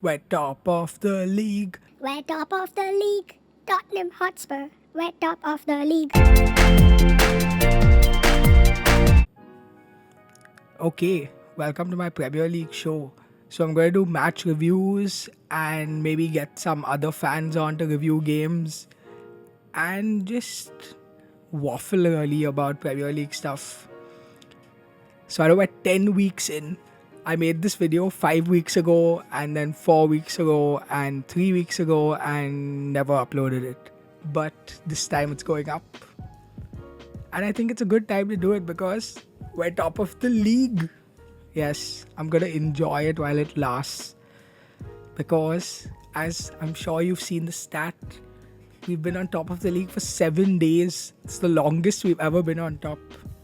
We're top of the league. We're top of the league. Tottenham Hotspur. We're top of the league. Okay, welcome to my Premier League show. So I'm going to do match reviews and maybe get some other fans on to review games and just waffle really about Premier League stuff. So I know we're 10 weeks in. I made this video 5 weeks ago and then 4 weeks ago and 3 weeks ago and never uploaded it. But this time it's going up. And I think it's a good time to do it because we're top of the league. Yes, I'm gonna enjoy it while it lasts. Because, as I'm sure you've seen the stat, we've been on top of the league for 7 days. It's the longest we've ever been on top.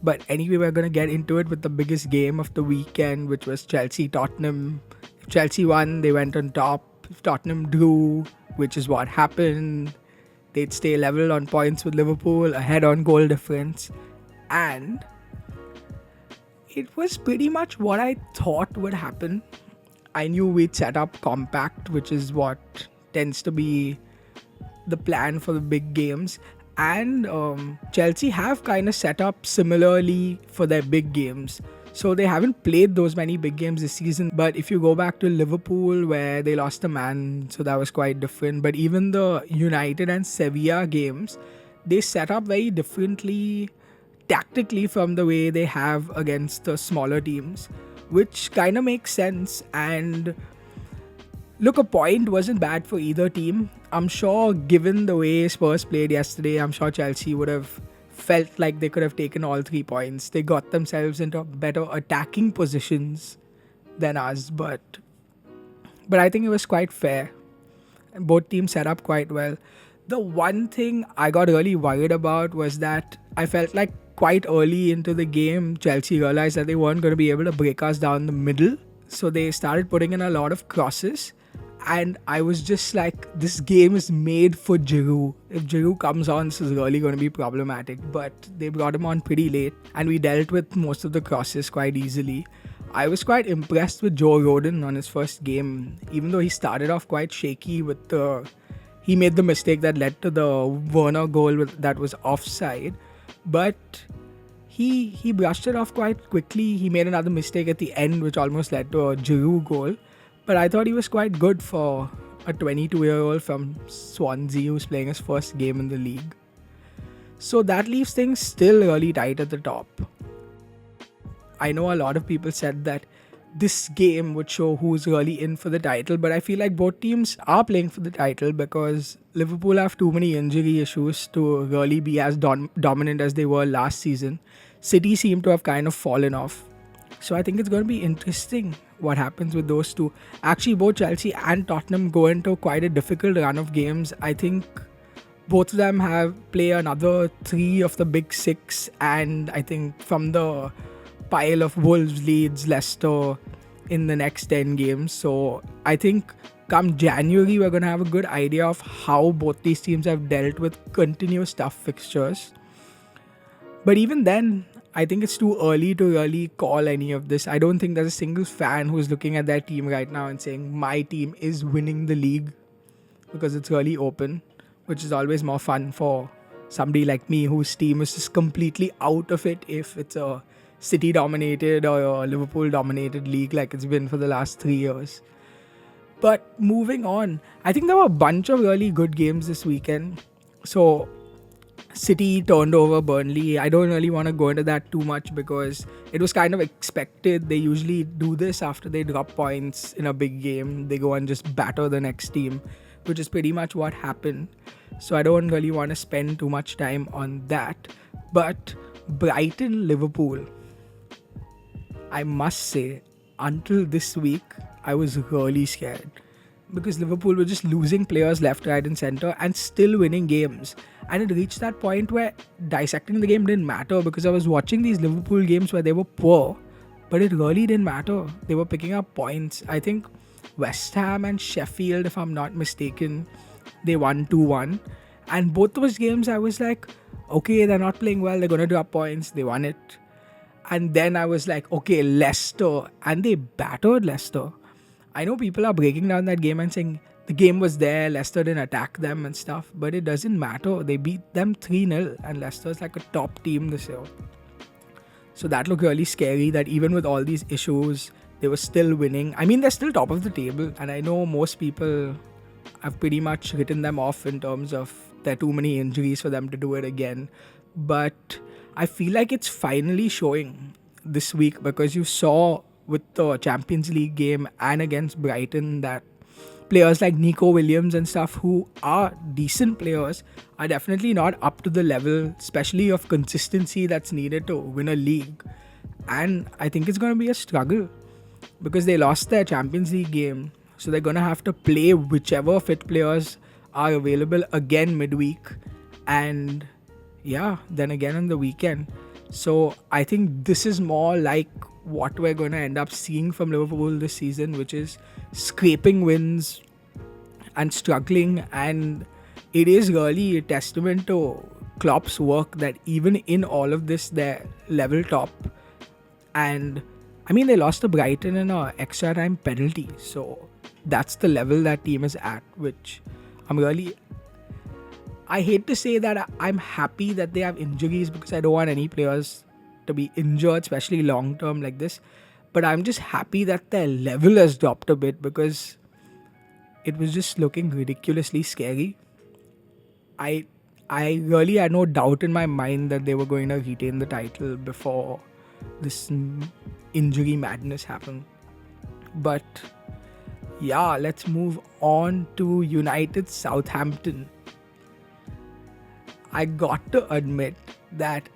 But anyway, we're gonna get into it with the biggest game of the weekend, which was Chelsea-Tottenham. If Chelsea won, they went on top. If Tottenham drew, which is what happened, they'd stay level on points with Liverpool, ahead on goal difference. And it was pretty much what I thought would happen. I knew we'd set up compact, which is what tends to be the plan for the big games. And Chelsea have kind of set up similarly for their big games. So they haven't played those many big games this season. But if you go back to Liverpool, where they lost a man, so that was quite different. But even the United and Sevilla games, they set up very differently tactically from the way they have against the smaller teams, which kind of makes sense. And look, a point wasn't bad for either team. I'm sure given the way Spurs played yesterday, I'm sure Chelsea would have felt like they could have taken all 3 points. They got themselves into better attacking positions than us, but I think it was quite fair. Both teams set up quite well. The one thing I got really worried about was that I felt like quite early into the game, Chelsea realized that they weren't going to be able to break us down the middle. So they started putting in a lot of crosses. And I was just like, this game is made for Giroud. If Giroud comes on, this is really going to be problematic. But they brought him on pretty late, and we dealt with most of the crosses quite easily. I was quite impressed with Joe Rodon on his first game, even though he started off quite shaky with he made the mistake that led to the Werner goal that was offside. But he brushed it off quite quickly. He made another mistake at the end, which almost led to a Giroud goal. But I thought he was quite good for a 22-year-old from Swansea who's playing his first game in the league. So that leaves things still really tight at the top. I know a lot of people said that this game would show who's really in for the title, but I feel like both teams are playing for the title because Liverpool have too many injury issues to really be as dominant as they were last season. City seem to have kind of fallen off. So I think it's going to be interesting what happens with those two. Actually, both Chelsea and Tottenham go into quite a difficult run of games. I think both of them play another 3 of the big 6, and I think from the pile of Wolves, Leeds, Leicester in the next 10 games. So I think come January, we're going to have a good idea of how both these teams have dealt with continuous tough fixtures. But even then, I think it's too early to really call any of this. I don't think there's a single fan who's looking at their team right now and saying, my team is winning the league, because it's really open, which is always more fun for somebody like me whose team is just completely out of it if it's a City-dominated or a Liverpool-dominated league like it's been for the last 3 years. But moving on, I think there were a bunch of really good games this weekend. So City turned over Burnley. I don't really want to go into that too much because it was kind of expected. They usually do this after they drop points in a big game. They go and just batter the next team, which is pretty much what happened. So I don't really want to spend too much time on that. But Brighton-Liverpool, I must say, until this week, I was really scared. Because Liverpool were just losing players left, right and centre and still winning games. And it reached that point where dissecting the game didn't matter because I was watching these Liverpool games where they were poor, but it really didn't matter. They were picking up points. I think West Ham and Sheffield, if I'm not mistaken, they won 2-1. And both those games I was like, okay, they're not playing well, they're going to drop points. They won it. And then I was like, okay, Leicester. And they battered Leicester. I know people are breaking down that game and saying the game was there, Leicester didn't attack them and stuff, but it doesn't matter. They beat them 3-0 and Leicester's like a top team this year. So that looked really scary that even with all these issues, they were still winning. I mean, they're still top of the table, and I know most people have pretty much written them off in terms of there are too many injuries for them to do it again. But I feel like it's finally showing this week, because you saw with the Champions League game and against Brighton that players like Nico Williams and stuff, who are decent players, are definitely not up to the level, especially of consistency that's needed to win a league. And I think it's going to be a struggle because they lost their Champions League game. So they're going to have to play whichever fit players are available again midweek. And yeah, then again on the weekend. So I think this is more like what we're going to end up seeing from Liverpool this season, which is scraping wins and struggling. And it is really a testament to Klopp's work that even in all of this, they're level top. And I mean, they lost to Brighton in an extra time penalty. So that's the level that team is at, which I hate to say that I'm happy that they have injuries, because I don't want any players to be injured, especially long term like this. But I'm just happy that their level has dropped a bit, because it was just looking ridiculously scary. I really had no doubt in my mind that they were going to retain the title before this injury madness happened. But yeah, let's move on to United Southampton. I got to admit that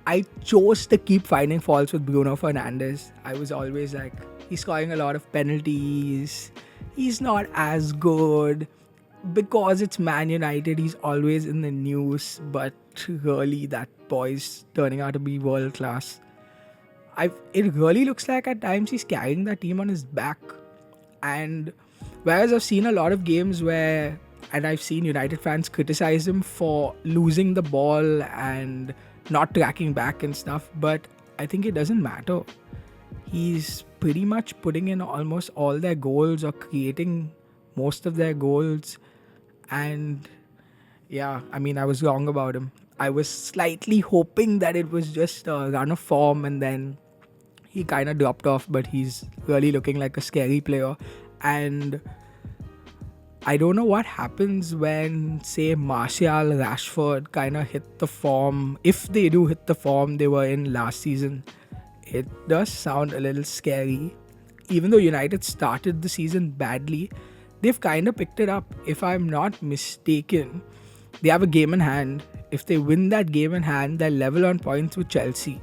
I chose to keep finding faults with Bruno Fernandes. I was always like, he's scoring a lot of penalties, he's not as good. Because it's Man United, he's always in the news, but really that boy's turning out to be world class. It really looks like at times he's carrying that team on his back. And whereas I've seen a lot of games where, and I've seen United fans criticize him for losing the ball and not tracking back and stuff, but I think it doesn't matter. He's pretty much putting in almost all their goals or creating most of their goals. And yeah, I mean, I was wrong about him. I was slightly hoping that it was just a run of form and then he kind of dropped off, but he's really looking like a scary player. And I don't know what happens when, say, Martial, Rashford kind of hit the form. If they do hit the form they were in last season, it does sound a little scary. Even though United started the season badly, they've kind of picked it up. If I'm not mistaken, they have a game in hand. If they win that game in hand, they're level on points with Chelsea.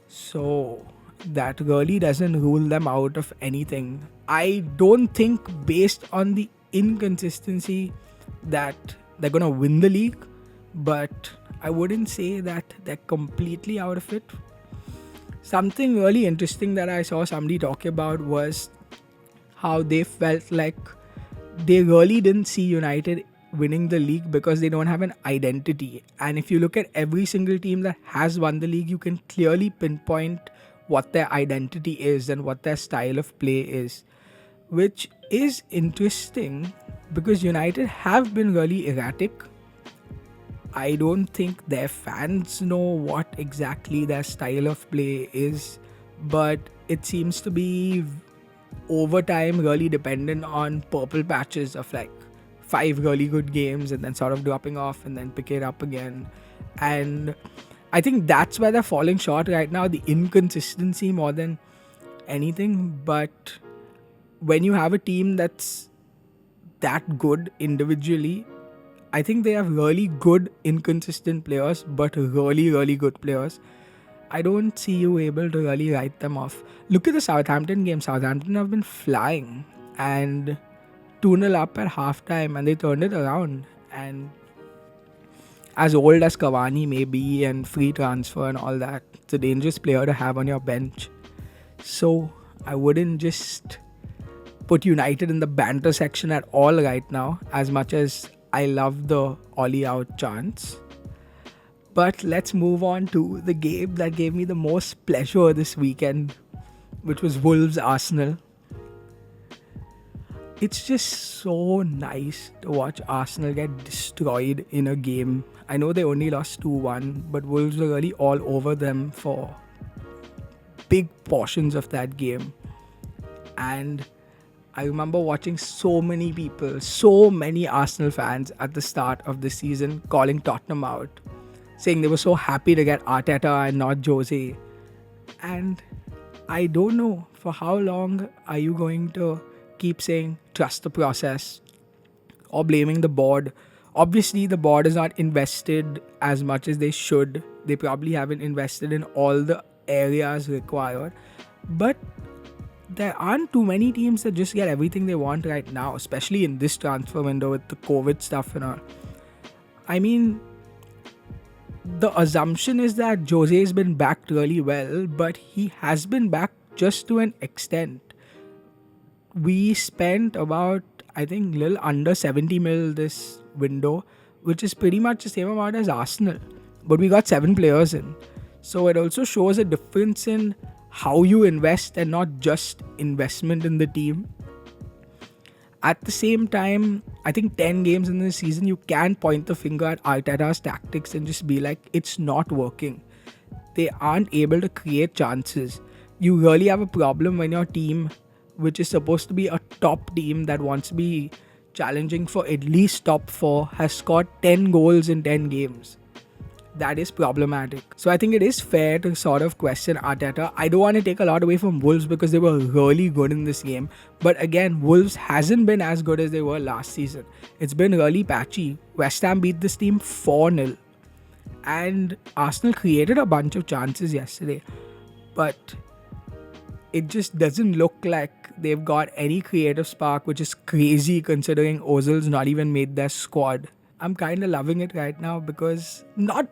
So that really doesn't rule them out of anything. I don't think, based on the inconsistency, that they're going to win the league, but I wouldn't say that they're completely out of it. Something really interesting that I saw somebody talk about was how they felt like they really didn't see United winning the league because they don't have an identity. And if you look at every single team that has won the league, you can clearly pinpoint what their identity is and what their style of play is, which is interesting because United have been really erratic. I don't think their fans know what exactly their style of play is, but it seems to be over time really dependent on purple patches of like 5 really good games and then sort of dropping off and then pick it up again. And I think that's where they're falling short right now, the inconsistency more than anything. But when you have a team that's that good individually, I think they have really good inconsistent players, but really, really good players. I don't see you able to really write them off. Look at the Southampton game. Southampton have been flying and 2-0 up at halftime and they turned it around. And as old as Cavani may be and free transfer and all that, it's a dangerous player to have on your bench. So I wouldn't just put United in the banter section at all right now, as much as I love the Ollie out chance. But let's move on to the game that gave me the most pleasure this weekend, which was Wolves Arsenal. It's just so nice to watch Arsenal get destroyed in a game. I know they only lost 2-1, but Wolves were really all over them for big portions of that game. And I remember watching so many people, so many Arsenal fans at the start of the season calling Tottenham out, saying they were so happy to get Arteta and not Jose. And I don't know, for how long are you going to keep saying trust the process or blaming the board? Obviously, the board is not invested as much as they should. They probably haven't invested in all the areas required. But there aren't too many teams that just get everything they want right now, especially in this transfer window with the COVID stuff and all. I mean, the assumption is that Jose's been backed really well, but he has been backed just to an extent. We spent about, I think, little under 70 mil this window, which is pretty much the same amount as Arsenal. But we got 7 players in. So it also shows a difference in how you invest and not just investment in the team. At the same time, I think 10 games in the season, you can point the finger at Arteta's tactics and just be like, it's not working. They aren't able to create chances. You really have a problem when your team, which is supposed to be a top team that wants to be challenging for at least top 4, has scored 10 goals in 10 games. That is problematic. So I think it is fair to sort of question Arteta. I don't want to take a lot away from Wolves because they were really good in this game. But again, Wolves hasn't been as good as they were last season. It's been really patchy. West Ham beat this team 4-0. And Arsenal created a bunch of chances yesterday. But it just doesn't look like they've got any creative spark, which is crazy considering Ozil's not even made their squad. I'm kind of loving it right now because not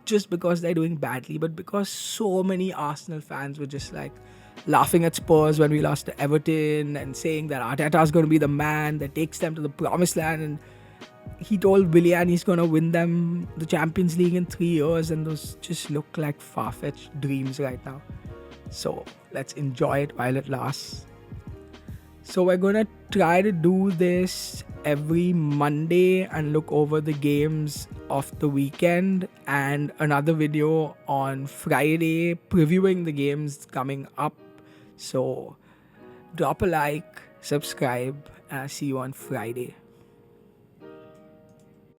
just because they're doing badly, but because so many Arsenal fans were just like laughing at Spurs when we lost to Everton and saying that Arteta's going to be the man that takes them to the promised land, and he told Willian he's going to win them the Champions League in 3 years, and those just look like far-fetched dreams right now. So let's enjoy it while it lasts. So we're going to try to do this every Monday and look over the games of the weekend, and another video on Friday previewing the games coming up. So drop a like, subscribe, and I'll see you on Friday.